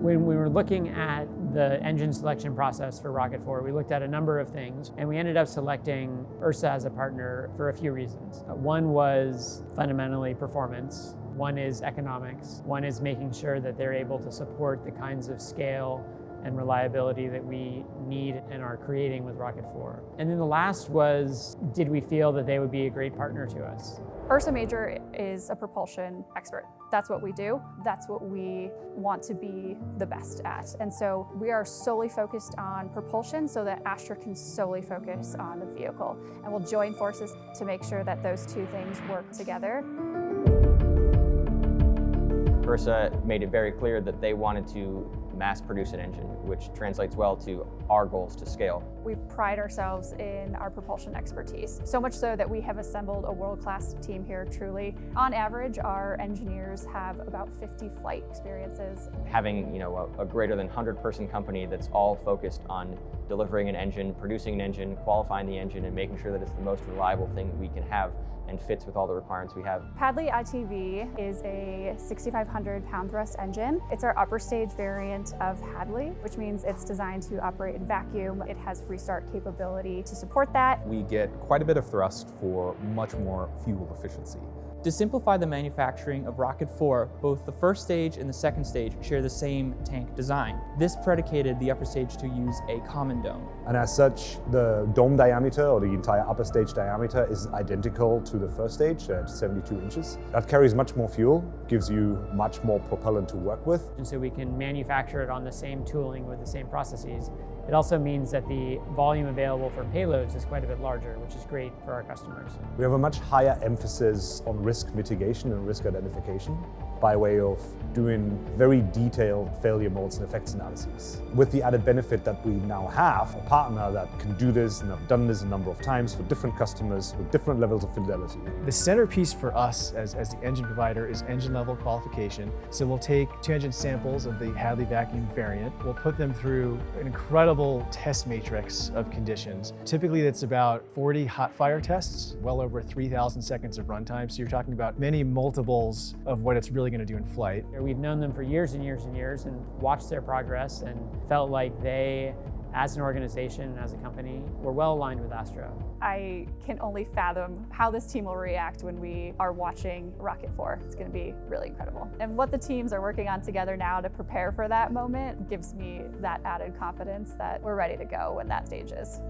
When we were looking at the engine selection process for Rocket 4, we looked at a number of things, and we ended up selecting Ursa as a partner for a few reasons. One was fundamentally performance. One is economics. One is making sure that they're able to support the kinds of scale and reliability that we need and are creating with Rocket 4. And then the last was, did we feel that they would be a great partner to us? Ursa Major is a propulsion expert. That's what we do. That's what we want to be the best at. And so we are solely focused on propulsion so that Astra can solely focus on the vehicle. And we'll join forces to make sure that those two things work together. Ursa made it very clear that they wanted to mass produce an engine, which translates well to our goals to scale. We pride ourselves in our propulsion expertise, so much so that we have assembled a world-class team here, truly. On average, our engineers have about 50 flight experiences. Having a greater than 100-person company that's all focused on delivering an engine, producing an engine, qualifying the engine, and making sure that it's the most reliable thing we can have and fits with all the requirements we have. Hadley ITV is a 6,500 pound thrust engine. It's our upper stage variant of Hadley, which means it's designed to operate in vacuum. It has restart capability to support that. We get quite a bit of thrust for much more fuel efficiency. To simplify the manufacturing of Rocket 4, both the first stage and the second stage share the same tank design. This predicated the upper stage to use a common dome. And as such, the dome diameter, or the entire upper stage diameter, is identical to the first stage at 72 inches. That carries much more fuel, gives you much more propellant to work with. And so we can manufacture it on the same tooling with the same processes. It also means that the volume available for payloads is quite a bit larger, which is great for our customers. We have a much higher emphasis on risk mitigation and risk identification by way of doing very detailed failure modes and effects analyses. With the added benefit that we now have a partner that can do this and have done this a number of times for different customers with different levels of fidelity. The centerpiece for us as the engine provider is engine level qualification. So we'll take 2 engine samples of the Hadley vacuum variant. We'll put them through an incredible test matrix of conditions. Typically that's about 40 hot fire tests, well over 3,000 seconds of runtime. So you're talking about many multiples of what it's really going to do in flight. We've known them for years and years and years and watched their progress and felt like they, as an organization and as a company, were well aligned with Astra. I can only fathom how this team will react when we are watching Rocket 4. It's going to be really incredible. And what the teams are working on together now to prepare for that moment gives me that added confidence that we're ready to go when that stage is.